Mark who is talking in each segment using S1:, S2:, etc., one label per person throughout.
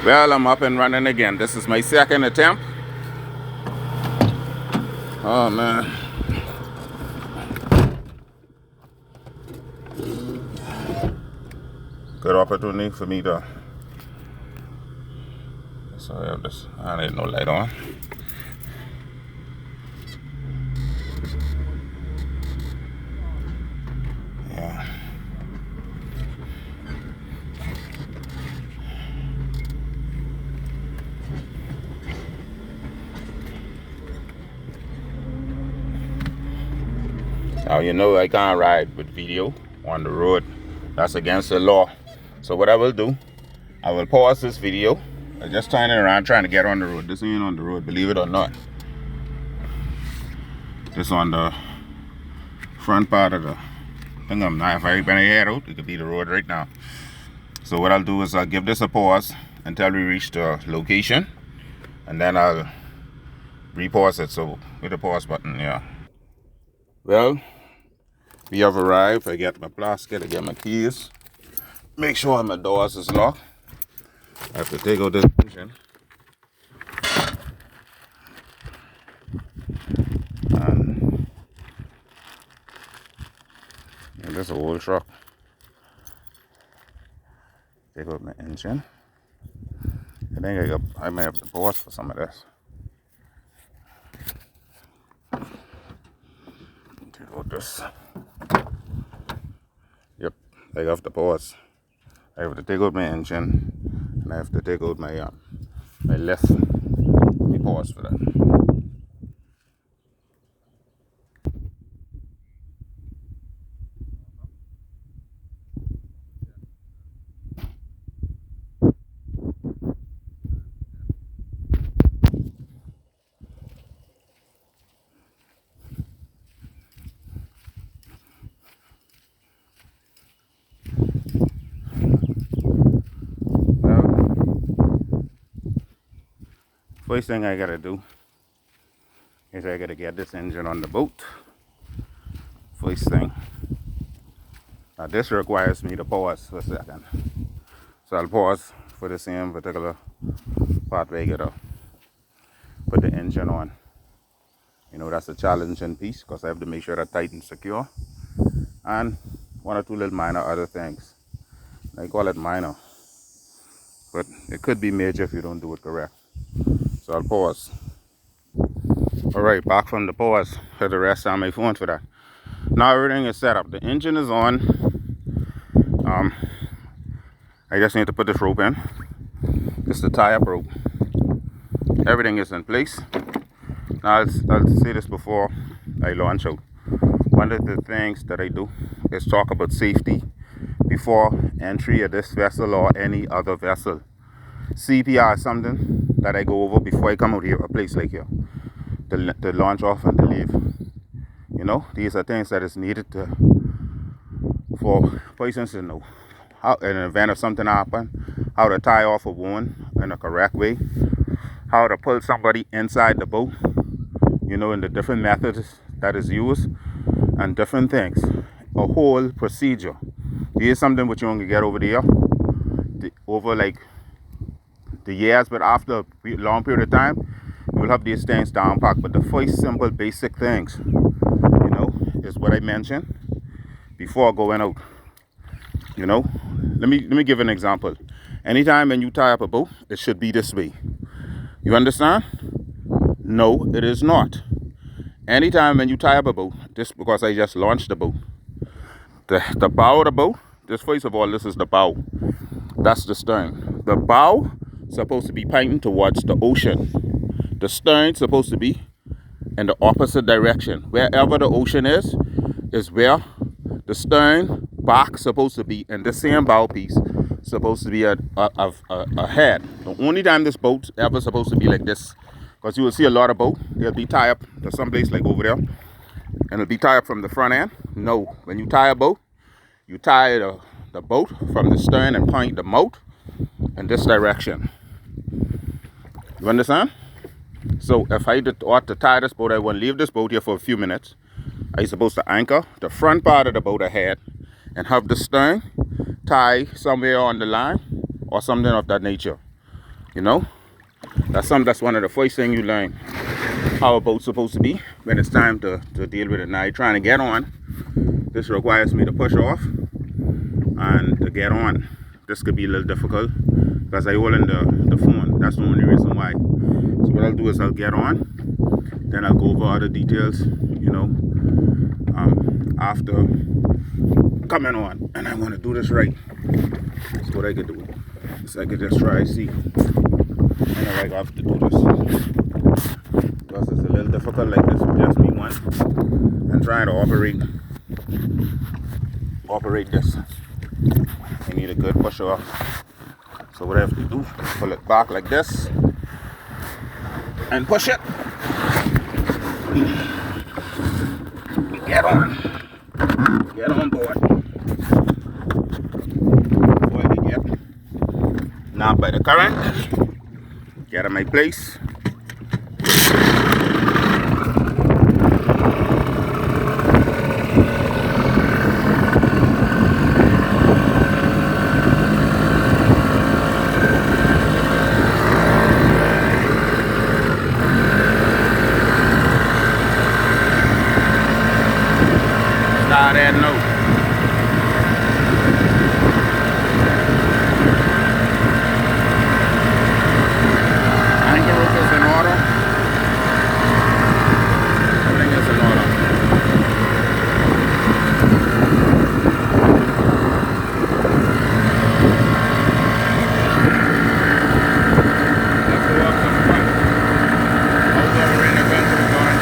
S1: Well, I'm up and running again. This is my second attempt. Oh man. Good opportunity for me to. So I have this. I need no light on. Yeah. Now you know I can't ride with video on the road. That's against the law. So what I will do, I will pause this video. I'm just turning around trying to get on the road. This ain't on the road, believe it or not. This on the front part of the thing. I'm not. If I been head out, it could be the road right now. So what I'll do is I'll give this a pause until we reach the location, and then I'll repause it. So with the pause button, yeah. Well, we have arrived. I get my basket, I get my keys. Make sure my doors is locked. I have to take out this engine. And this is a old truck. Take out my engine. I think I may have to pause for some of this. Take out this. Yep, I have to pause. I have to take out my engine, and I have to take out my lift. Let me pause for that. First thing I gotta do is I gotta get this engine on the boat. First thing. Now this requires me to pause for a second. So I'll pause for the same particular part where I gotta put the engine on. You know, that's a challenging piece because I have to make sure that tight and secure. And one or two little minor other things. I call it minor, but it could be major if you don't do it correct. So I'll pause. Alright, back from the pause. Had to rest on my phone for that. Now everything is set up. The engine is on. I just need to put this rope in. This is the tie-up rope. Everything is in place. Now I'll say this before I launch out. One of the things that I do is talk about safety before entry of this vessel or any other vessel. CPR is something that I go over before I come out here, a place like here, to launch off and to leave. You know, these are things that is needed for persons to know how, in the event of something happen, how to tie off a wound in a correct way, how to pull somebody inside the boat, you know, in the different methods that is used, and different things. A whole procedure. This is something which you only get over there, over like the years, but after a long period of time, you will have these things down packed. But the first simple basic things, you know, is what I mentioned before going out. You know, let me give an example. Anytime when you tie up a boat, it should be this way. You understand? No, it is not. Anytime when you tie up a boat, this because I just launched the boat. The bow of the boat, this first of all, this is the bow. That's the stern. The bow is supposed to be pointing towards the ocean. The stern is supposed to be in the opposite direction. Wherever the ocean is where the stern back supposed to be, and the same bow piece supposed to be ahead. The only time this boat ever supposed to be like this, because you will see a lot of boat, they'll be tied up to someplace like over there, and it'll be tied up from the front end. No, when you tie a boat, you tie the boat from the stern and point the mouth in this direction. You understand? So if I ought to tie this boat, I want to leave this boat here for a few minutes. I'm supposed to anchor the front part of the boat ahead and have the stern tie somewhere on the line or something of that nature. You know, that's one of the first things you learn how a boat's supposed to be when it's time to deal with it. Now you're trying to get on. This requires me to push off and to get on. This could be a little difficult because I hold in the phone. That's the only reason why. So what I'll do is I'll get on, then I'll go over other details, you know, after coming on. And I want to do this right. That's what I could do. So I could just try to see. And I have to do this. Because it's a little difficult like this with just me one. And trying to operate this. I need a good push off. So what I have to do is pull it back like this and push it. Get on board. Before I get knocked by the current, get in my place. Start that note. Anchor rope is in order. Everything is in order. Let's go up some front. Hold the arena gun to the guard.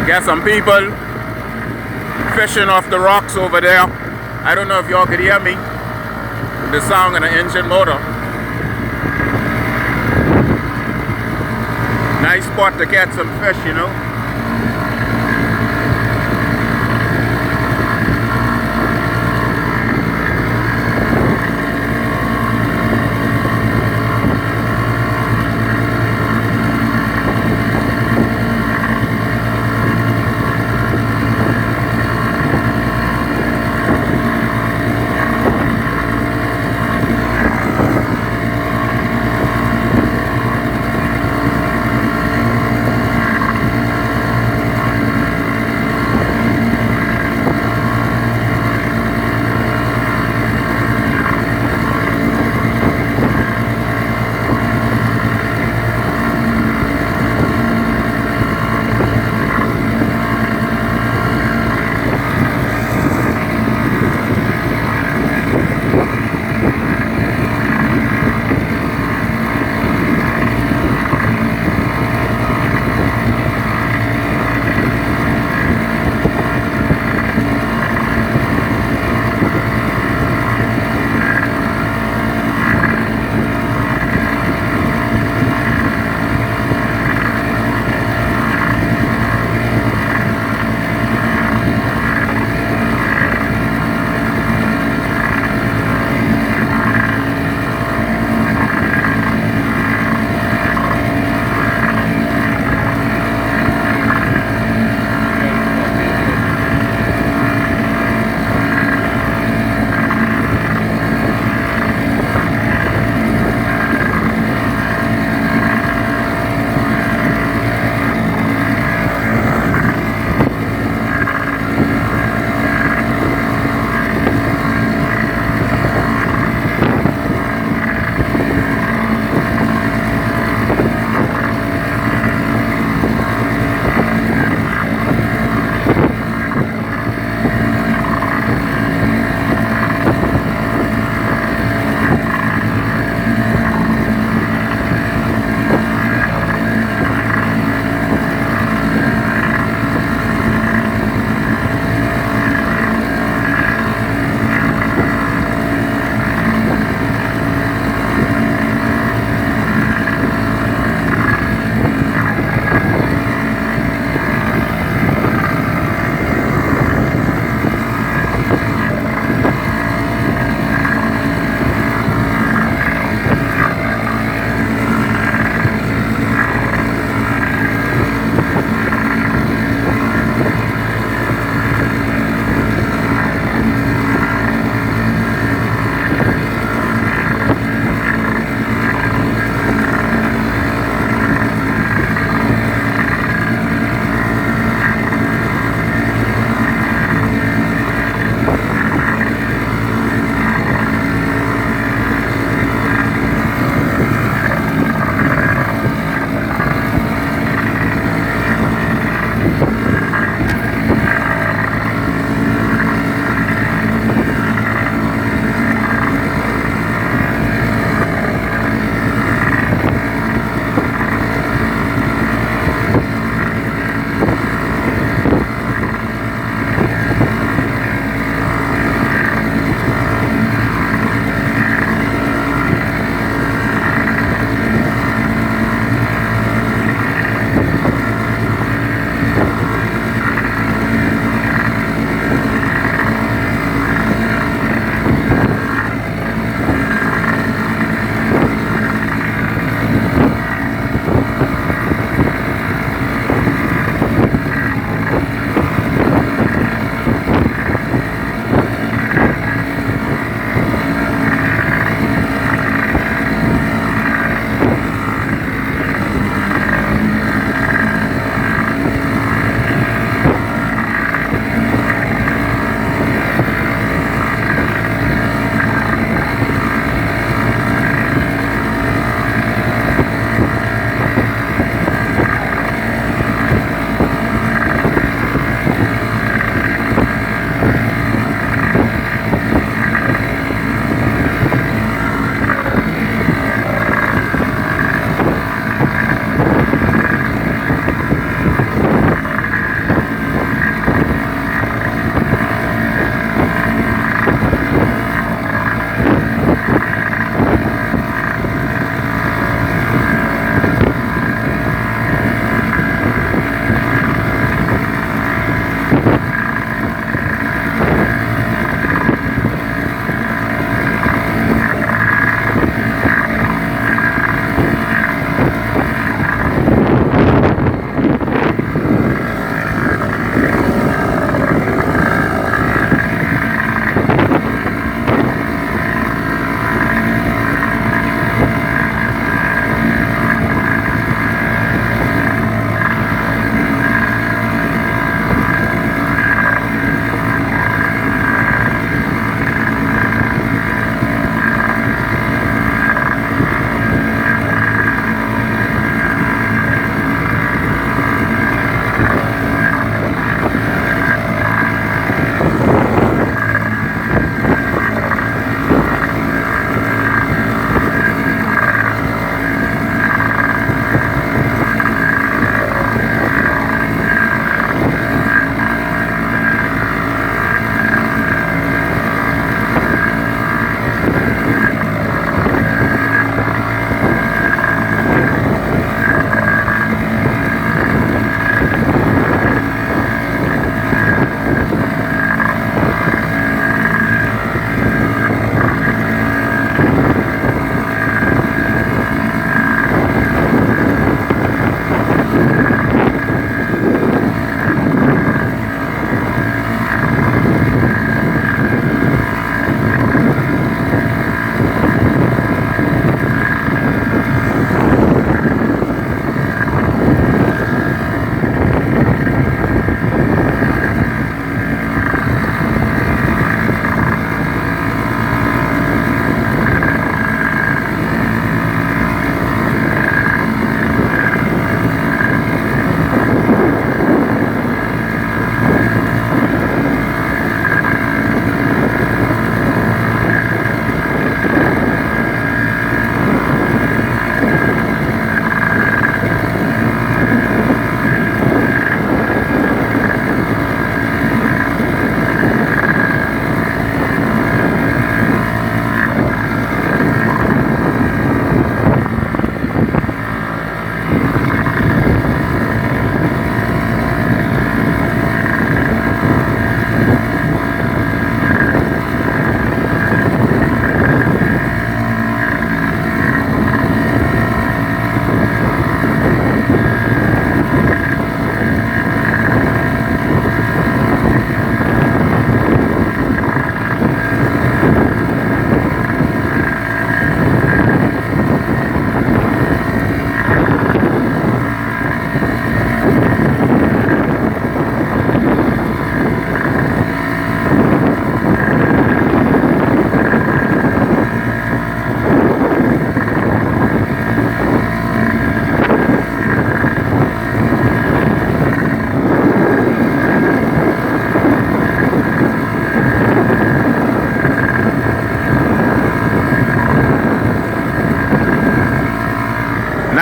S1: Got some people fishing off the rocks over there. I don't know if y'all could hear me. The sound of the engine motor. Nice spot to catch some fish, you know.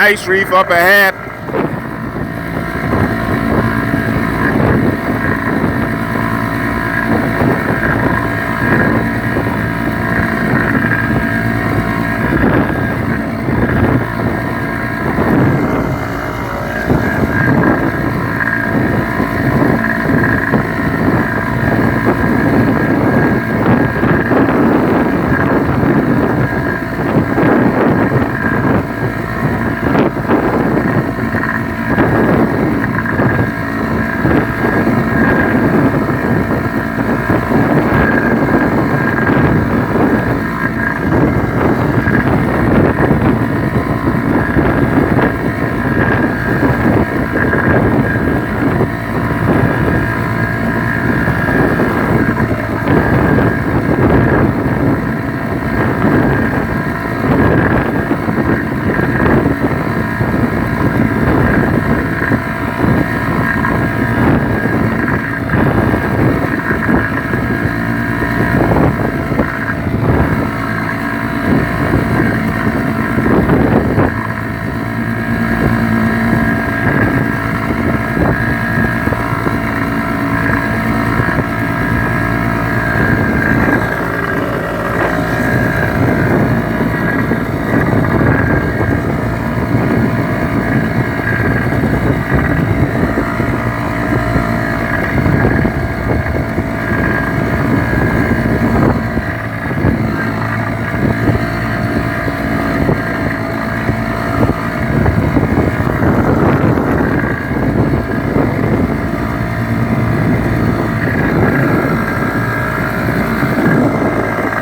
S1: Nice reef up ahead.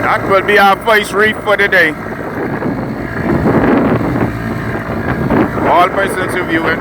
S1: That will be our first reef for the day. All persons who view it.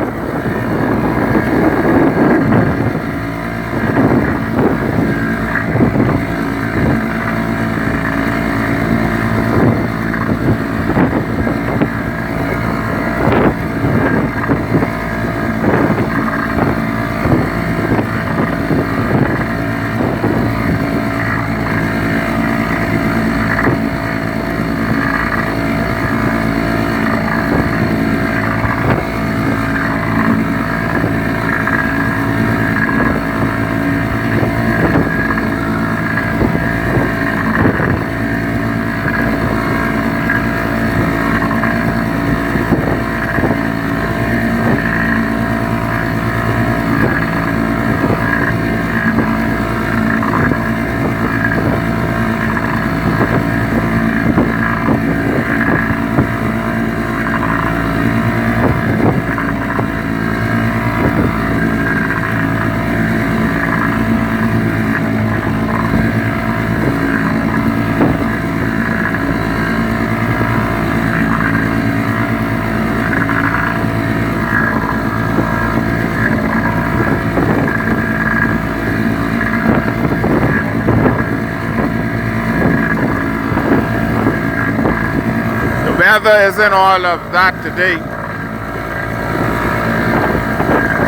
S1: Weather isn't all of that today.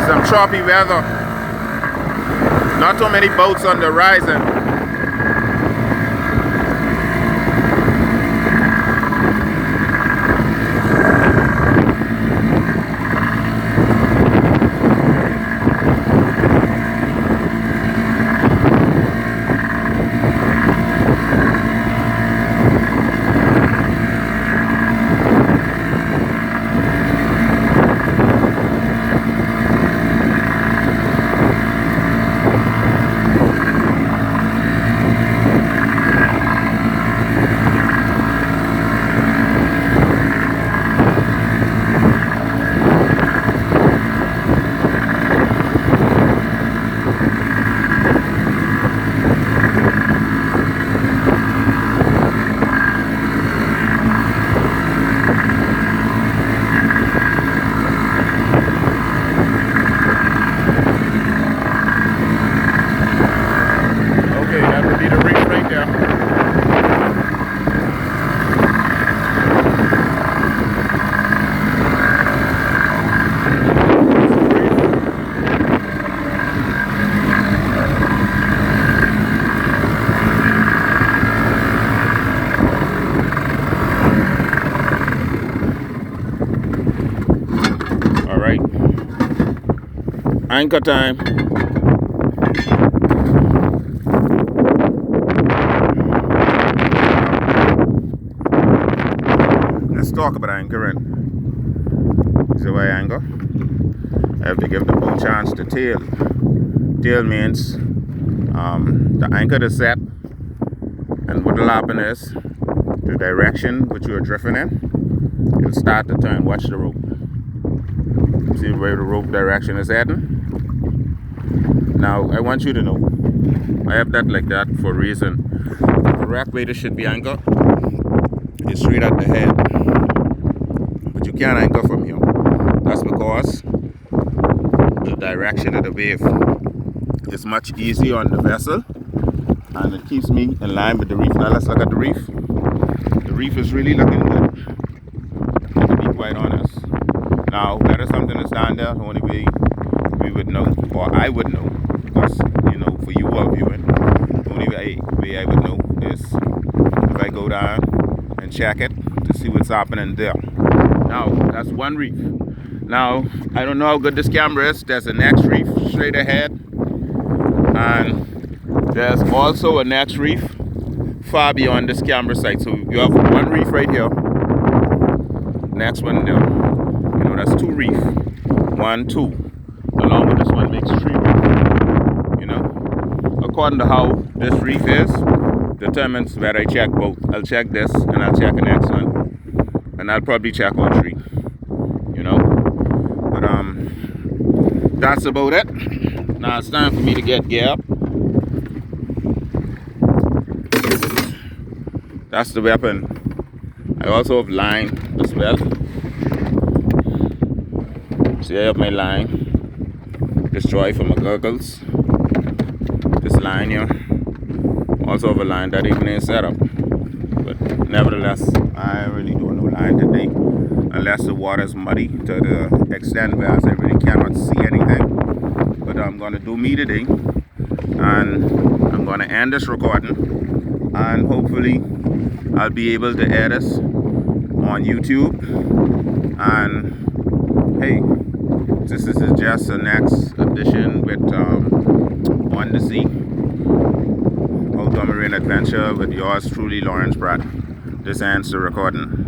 S1: Some choppy weather. Not too many boats on the horizon. Anchor time. Let's talk about anchoring. This is the way I anchor. I have to give the boat chance to tail. Tail means the anchor is set, and what will happen is the direction which you are drifting in, you'll start to turn. Watch the rope. See where the rope direction is heading? Now, I want you to know, I have that like that for a reason. The correct way this should be anchored is straight at the head. But you can't anchor from here. That's because the direction of the wave is much easier on the vessel, and it keeps me in line with the reef. Now let's look at the reef. The reef is really looking good, to be quite honest. Now, whether something is down there, the only way we would know, or I would know, because, you know, for you all viewing, the only way I would know is if I go down and check it to see what's happening there. Now, that's one reef. Now, I don't know how good this camera is. There's a next reef straight ahead, and there's also a next reef far beyond this camera site. So you have one reef right here, next one there. You know, that's two reef. 1, 2. Along with this one makes 3 reef. You know, according to how this reef is, determines where I check both. I'll check this and I'll check the next one, and I'll probably check all 3. You know, but that's about it. Now it's time for me to get gear up. That's the weapon. I also have line as well. See, I have my line. Destroy for my goggles. This line here. Also have a line that even ain't set up. But nevertheless, I really don't know line today. Unless the water is muddy to the extent where I really cannot see anything. But I'm going to do me today. And I'm going to end this recording. And hopefully I'll be able to air this on YouTube. And hey, this is just the next edition with On the Sea, Outdoor Marine Adventure with yours truly, Lawrence Pratt. This ends the recording.